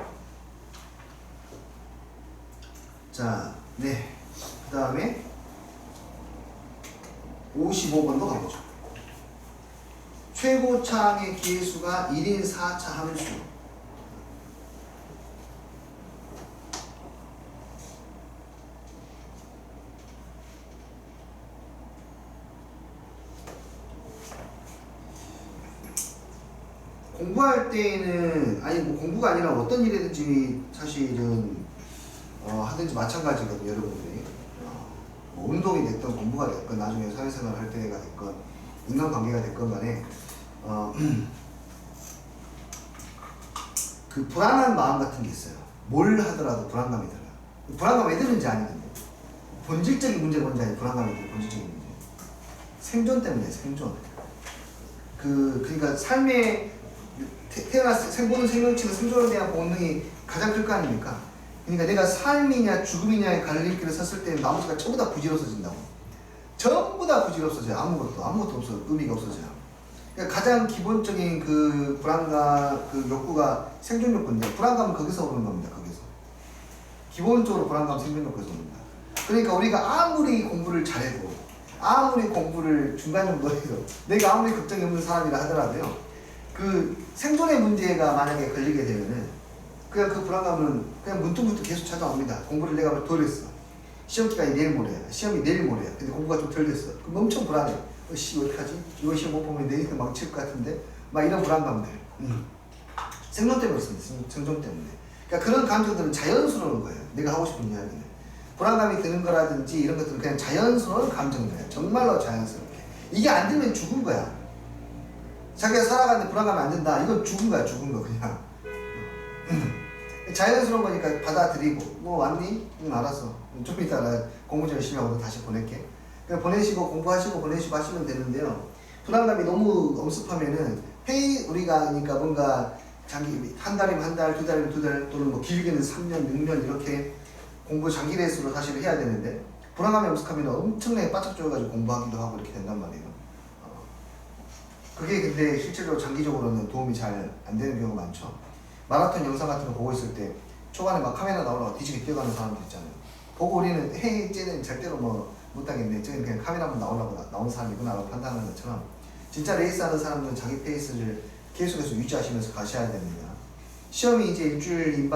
자, 네. 그 다음에 55번도 가보죠. 최고차항의 기회수가 1인 4차 함수. 공부할 때에는 아니 뭐 공부가 아니라 어떤 일이든지 사실은 하든지 마찬가지거든요. 여러분들이 뭐 운동이 됐든 공부가 됐건 나중에 사회생활 할 때가 됐건 인간관계가 됐건 간에 그 불안한 마음 같은 게 있어요. 뭘 하더라도 불안감이 들어요. 불안감 왜 드는지 아니는데 본질적인 문제가 뭔지 아니에요. 불안감이 드는 본질적인 문제. 생존 때문에 생존. 그러니까 삶의 태어났을 모든 생명체는 생존에 대한 본능이 가장 클 거 아닙니까? 그러니까 내가 삶이냐 죽음이냐의 갈림길에 섰을 때는 나머지가 전부 다 부질없어진다고. 전부 다 부질없어져요. 아무것도 없어요. 의미가 없어져요. 그러니까 가장 기본적인 그 불안감, 그 욕구가 생존 욕구인데 불안감은 거기서 오는 겁니다. 거기서. 기본적으로 불안감 생존 욕구에서 옵니다. 그러니까 우리가 아무리 공부를 잘해도 아무리 공부를 중간 정도 해도 내가 아무리 걱정이 없는 사람이라 하더라도요. 그 생존의 문제가 만약에 걸리게 되면은 그냥 그 불안감은 그냥 문득문득 계속 찾아옵니다. 공부를 내가 덜 했어. 시험 기간이 내일 모레야. 시험이 내일 모레야. 근데 공부가 좀 덜 됐어. 그럼 엄청 불안해. 어떡하지? 이거 시험 못 보면 내 인생 망칠 것 같은데? 막 이런 불안감들. 생존 때문에 있습니다. 생존 때문에. 그러니까 그런 감정들은 자연스러운 거예요. 내가 하고 싶은 이야기는. 불안감이 드는 거라든지 이런 것들은 그냥 자연스러운 감정들이에요. 정말로 자연스럽게. 이게 안 들면 죽은 거야. 자기가 살아가는데 불안감이 안 든다. 이건 죽은 거야. 죽은 거 그냥. 자연스러운 거니까 받아들이고 뭐 왔니? 응 알았어. 좀 이따 나 공부 좀 열심히 하고 다시 보낼게. 그냥 보내시고 공부하시고 보내시고 하시면 되는데요. 불안감이 너무 엄습하면은 우리가 그러니까 뭔가 장기 한 달이면 한 달, 두 달이면 두 달 또는 뭐 길게는 3년, 6년 이렇게 공부 장기 레이스로 사실 해야 되는데 불안감이 엄습하면 엄청나게 바짝 조여가지고 공부하기도 하고 이렇게 된단 말이에요. 그게 근데 실제로 장기적으로는 도움이 잘 안 되는 경우가 많죠. 마라톤 영상 같은 거 보고 있을 때 초반에 막 카메라 나오려고 뒤지게 뛰어가는 사람들 있잖아요. 보고 우리는 쟤는 절대로 뭐 못하겠네. 쟤는 그냥 카메라만 나오려고 나온 사람이구나 라고 판단하는 것처럼 진짜 레이스 하는 사람들은 자기 페이스를 계속해서 유지하시면서 가셔야 됩니다. 시험이 이제 일주일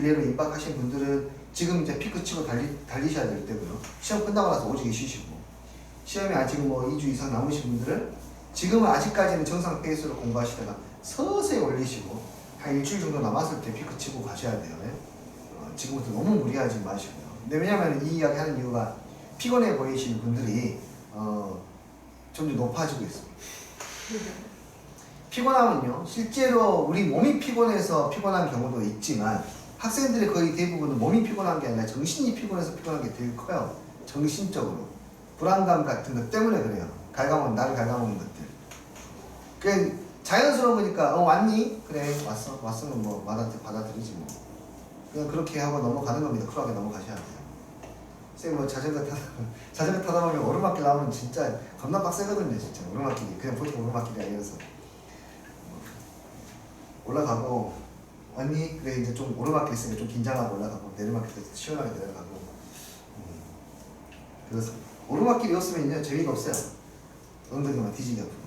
내로 임박하신 분들은 지금 이제 피크 치고 달리셔야 될 때고요. 시험 끝나고 나서 오직에 쉬시고, 시험이 아직 뭐 2주 이상 남으신 분들은 지금은 아직까지는 정상 페이스로 공부하시다가 서서히 올리시고 한 일주일 정도 남았을 때 피크 치고 가셔야 돼요. 지금부터 너무 무리하지 마시고요. 근데 왜냐면 이 이야기 하는 이유가 피곤해 보이시는 분들이 점점 높아지고 있습니다. 피곤함은요, 실제로 우리 몸이 피곤해서 피곤한 경우도 있지만 학생들의 거의 대부분은 몸이 피곤한 게 아니라 정신이 피곤해서 피곤한 게 되게 커요. 정신적으로. 불안감 같은 것 때문에 그래요. 나를 갉아먹는 것들. 그냥 자연스러운 거니까 왔니? 그래 왔어. 왔으면 뭐 받아들이지 뭐. 그냥 그렇게 하고 넘어가는 겁니다. 쿨하게 넘어가셔야 돼요. 쌤 뭐 자전거 타다 보면 오르막길 나오면 진짜 겁나 빡세거든요. 진짜 오르막길이 그냥 보통 오르막길이 아니라서 올라가고 왔니? 그래 이제 좀 오르막길 있으니까 좀 긴장하고 올라가고 내리막길 때 시원하게 내려가고 그렇습니다. 오르막길이 없으면요 재미가 없어요. 엉덩이만 뒤지게 아프고.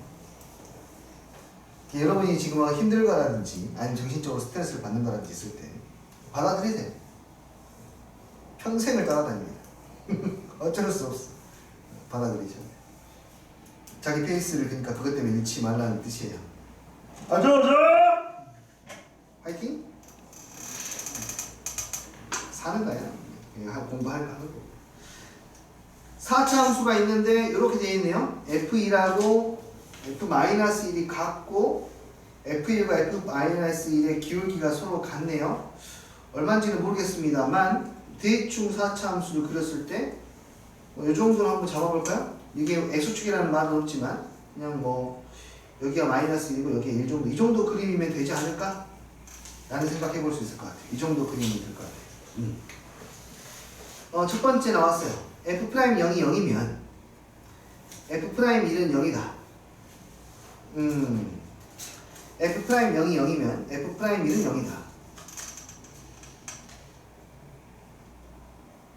여러분이 지금 힘들거라든지 아니면 정신적으로 스트레스를 받는다든지 있을 때 받아들이세요. 평생을 따라다닙니다. 어쩔 수 없어. 받아들이죠. 자기 페이스를 그러니까 그것 때문에 잃지 말라는 뜻이에요. 화이팅! 사는 거야. 그냥 공부하는 거고. 4차 함수가 있는데 이렇게 되어 있네요. F2하고 F-1이 같고 F1과 F-1의 기울기가 서로 같네요. 얼마인지는 모르겠습니다만 대충 4차 함수를 그렸을 때 이 정도로 한번 잡아볼까요? 이게 X축이라는 말은 없지만 그냥 뭐 여기가 -1이고 여기가 1 정도, 이 정도 그림이면 되지 않을까? 라는 생각해 볼 수 있을 것 같아요. 이 정도 그림이 될 것 같아요. 첫 번째 나왔어요. F'0이 0이면 F'1은 0이다. F'0이 0이면 F'1은 0이다.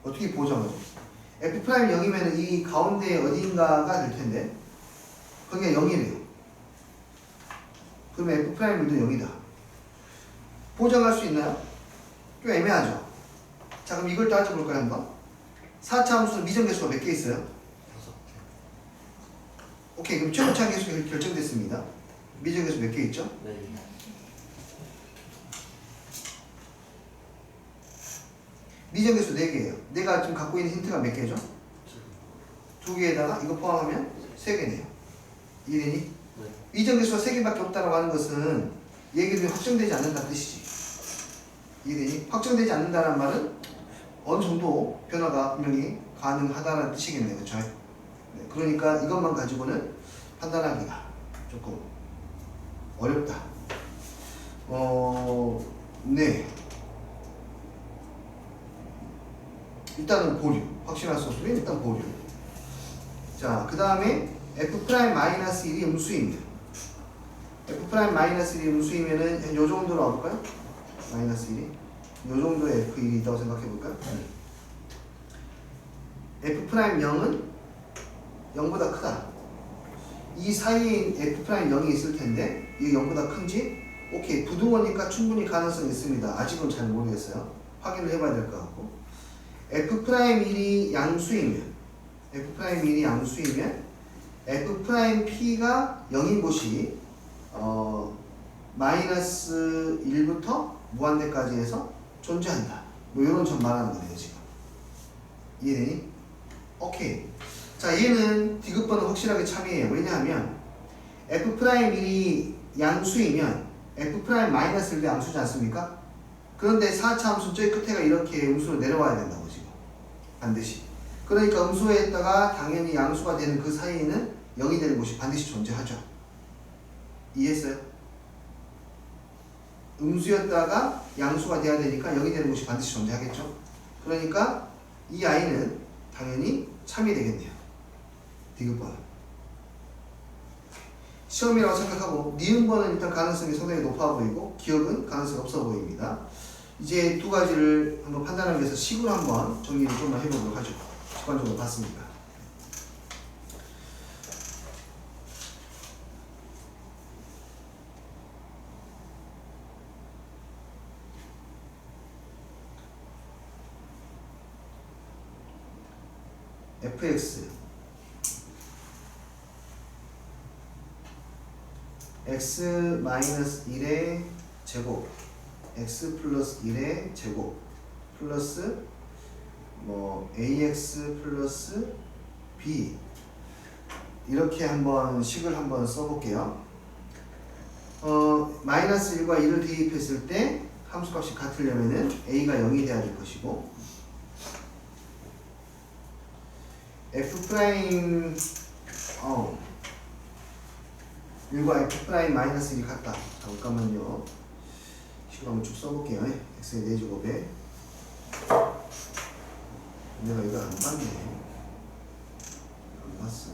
어떻게 보정하죠? F'0이면 0이면 이 가운데 어딘가가 될 텐데 거기가 0이래요. 그러면 F'1도 0이다. 보정할 수 있나요? 좀 애매하죠? 자, 그럼 이걸 따져볼까요, 한번? 4차 함수는 미정계수가 몇 개 있어요? 6개. 오케이, 그럼 최고차 계수가 결정됐습니다. 미정계수 몇 개 있죠? 네. 미정계수 4개예요. 내가 지금 갖고 있는 힌트가 몇 개죠? 2개에다가 이거 포함하면 3개네요. 이해되니? 네. 미정계수가 3개밖에 없다고 하는 것은 얘기들이 확정되지 않는다는 뜻이지. 이해되니? 확정되지 않는다는 말은 어느 정도 변화가 분명히 가능하다는 뜻이겠네요. 그렇죠? 네, 그러니까 이것만 가지고는 판단하기가 조금 어렵다. 네. 일단은 보류. 확실할 수 없으면 일단 보류. 자, 그 다음에 F'-1이 음수입니다. F'-1이 음수이면은 요 정도로 와볼까요? -1이. 요 정도의 F1이 있다고 생각해볼까요? F'0은 0보다 크다. 이 사이에 F'0이 있을 텐데 이게 0보다 큰지? 오케이, 부등호니까 충분히 가능성이 있습니다. 아직은 잘 모르겠어요. 확인을 해봐야 될 것 같고. F'1이 양수이면 F'P가 0인 곳이 -1부터 무한대까지 해서 존재한다. 뭐 이런 점 말하는 거네요, 지금. 이해되니? 오케이. 자, 얘는 디귿번은 확실하게 참이에요. 왜냐하면 F'P이 양수이면 F'-1도 양수지 않습니까? 그런데 4차 함수 저희 끝에가 이렇게 음수로 내려와야 된다고 지금. 반드시. 그러니까 음수에다가 당연히 양수가 되는 그 사이에는 0이 되는 곳이 반드시 존재하죠. 이해했어요? 음수였다가 양수가 돼야 되니까 0이 되는 곳이 반드시 존재하겠죠. 그러니까 이 아이는 당연히 참이 되겠네요. 디귿번. 시험이라고 생각하고 니은번은 일단 가능성이 상당히 높아 보이고 기억은 가능성이 없어 보입니다. 이제 두 가지를 한번 판단하기 위해서 식으로 한번 정리를 좀 해보도록 하죠. 직관적으로 봤습니다. fx x 마이너스 1의 제곱 x 플러스 1의 제곱 플러스 뭐 ax 플러스 b 이렇게 한번 식을 한번 써볼게요. 마이너스 1과 1을 대입했을 때 함수값이 같으려면은 a가 0이 돼야 될 것이고 f 프라임 1과 f 프라임 마이너스 1이 같다. 잠깐만요. 식을 한번 쭉 써볼게요. x의 4제곱에 내가 이거 안 봤네. 안 봤어.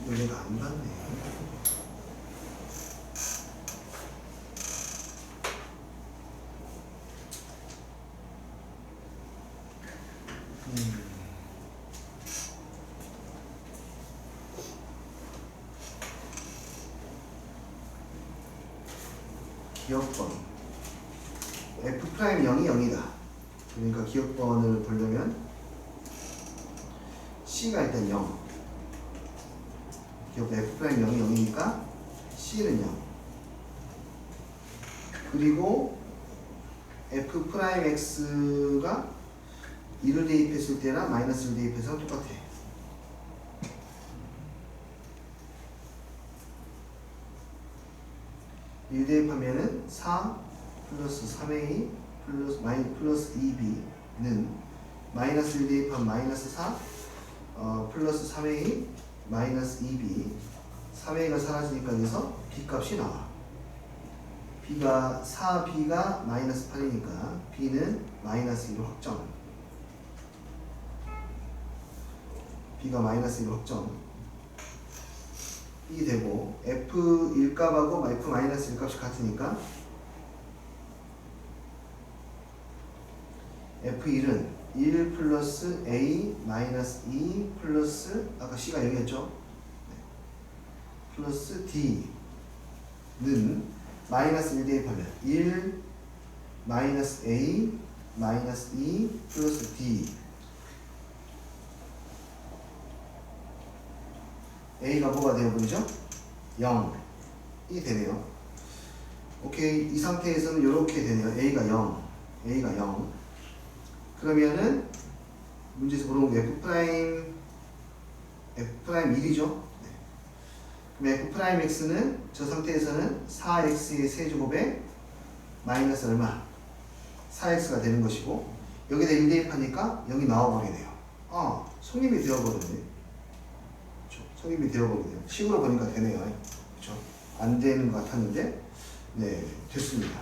이거 내가 안 봤네. 기억번 f 프라임 0이 0이다. 그러니까 기억번을 보려면 c가 일단 0. 기억번 f 프라임 0이 0이니까 c는 0. 그리고 f 프라임 x가 1을 대입했을 때랑 마이너스를 대입해서 똑같아. 일 대입하면은 4 플러스 3a 플러스 2b는 마이너스 1 대입하면 마이너스 4 플러스 3a 마이너스 2b 3a가 사라지니까 여기서 b 값이 나와. b가 4b가 마이너스 8이니까 b는 마이너스 1로 확정. b가 마이너스 1로 확정. 이 되고 f 1값하고 f 마이너스 1값이 같으니까 f1은 1 플러스 a 마이너스 2 플러스 아까 c가 0이었죠? 플러스 d는 마이너스 1 대입하면 1 마이너스 a 마이너스 2 플러스 d a가 뭐가 되어버리죠? 0이 되네요. 오케이. 이 상태에서는 이렇게 되네요. a가 0 a가 0 그러면은 문제에서 물어본 게 f 프라임 1이죠. 네. 그럼 f 프라임 x는 저 상태에서는 4x의 세제곱에 마이너스 얼마? 4x가 되는 것이고 여기다 1 대입하니까 0이 나와버리네요. 성립이 되어버렸네. 성립이 되어버리네요. 식으로 보니까 되네요. 그렇죠? 안 되는 것 같았는데 네 됐습니다.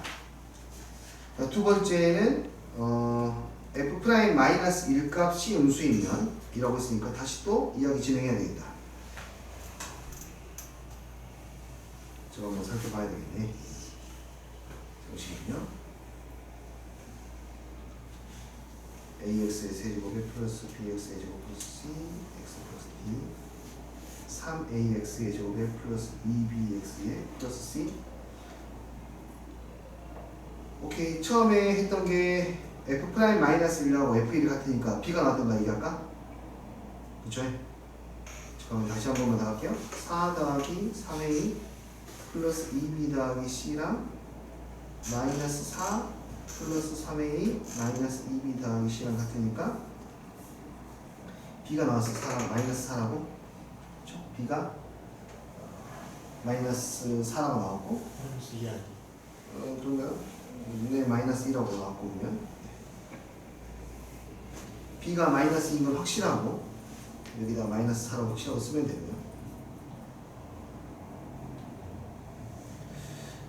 두 번째는 f 프라임 마이너스 1 값이 음수이면 이라고 했으니까 다시 또 이야기 진행해야 되겠다. 저거 한번 살펴봐야 되겠네. 잠시만요. ax의 세제곱에 플러스 bx의 제곱 플러스 c x 플러스 d 3ax의 제곱에 플러스 2bx의 플러스 c. 오케이. 처음에 했던 게 f 프라임 마이너스 1하고 f1이 같으니까 b가 나왔던가 얘기할까? 그쵸? 그럼 다시 한 번만 더 할게요. 4 더하기 3a 플러스 2b 더하기 c랑 마이너스 4 플러스 3a 마이너스 2b 더하기 c랑 같으니까 b가 나와서 4랑 마이너스 4라고 b가 마이너스 4라고 나왔고 마이너스 2 아니 그런가요? 네, 마이너스 1라고 나왔고 그러면 b가 마이너스 2인 건 확실하고 여기다 마이너스 4라고 확실하고 쓰면 되고요.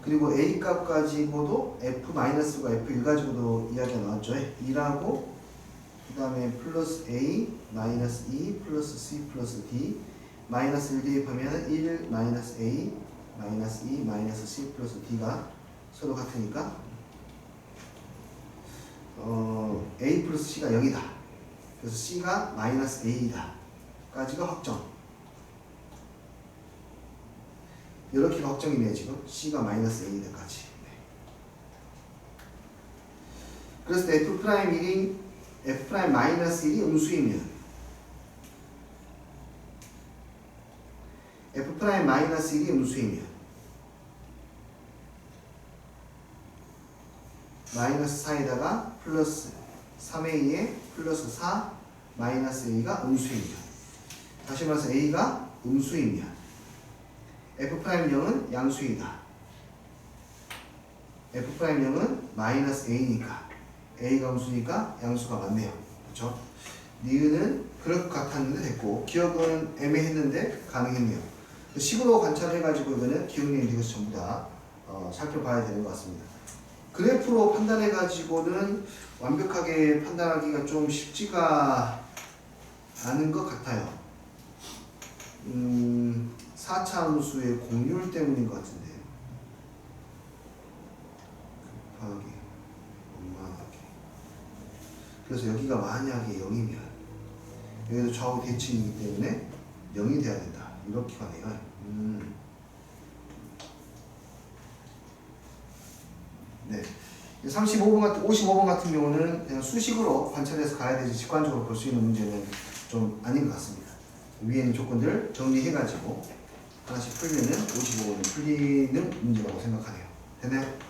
그리고 a 값 가지고도 f 마이너스과 f1 가지고도 이야기가 나왔죠. 2라고 그 다음에 플러스 a 마이너스 2 플러스 c 플러스 d 마이너스 1 대입하면 1 마이너스 a 마이너스 2 마이너스 c 플러스 d가 서로 같으니까 a 플러스 c가 0이다. 그래서 c가 마이너스 a이다 까지가 확정. 이렇게가 확정이네요. 지금 c가 마이너스 a이다까지. 네. 그래서 F'1이 F'-1이 음수이면 F'-1이 음수이면 마이너스 4에다가 플러스 3a에 플러스 4 마이너스 a가 음수이면, 다시 말해서 a가 음수이면 F'0은 양수이다. F'0은 마이너스 a니까 a가 음수니까 양수가 맞네요. 그렇죠? 니은은 그럴 것 같았는데 됐고, 기억은 애매했는데 가능했네요. 식으로 관찰해가지고 이거는 기억력에 대해서 전부 다 살펴봐야 되는 것 같습니다. 그래프로 판단해가지고는 완벽하게 판단하기가 좀 쉽지가 않은 것 같아요. 4차 함수의 공률 때문인 것 같은데. 급하게, 원만하게. 그래서 여기가 만약에 0이면 여기도 좌우 대칭이기 때문에 0이 돼야 된다. 이렇게 가네요. 네. 55번 같은 경우는 그냥 수식으로 관찰해서 가야 되지 직관적으로 볼 수 있는 문제는 좀 아닌 것 같습니다. 위에 있는 조건들 정리해가지고 하나씩 풀면은 55번은 풀리는 문제라고 생각하네요. 됐나요?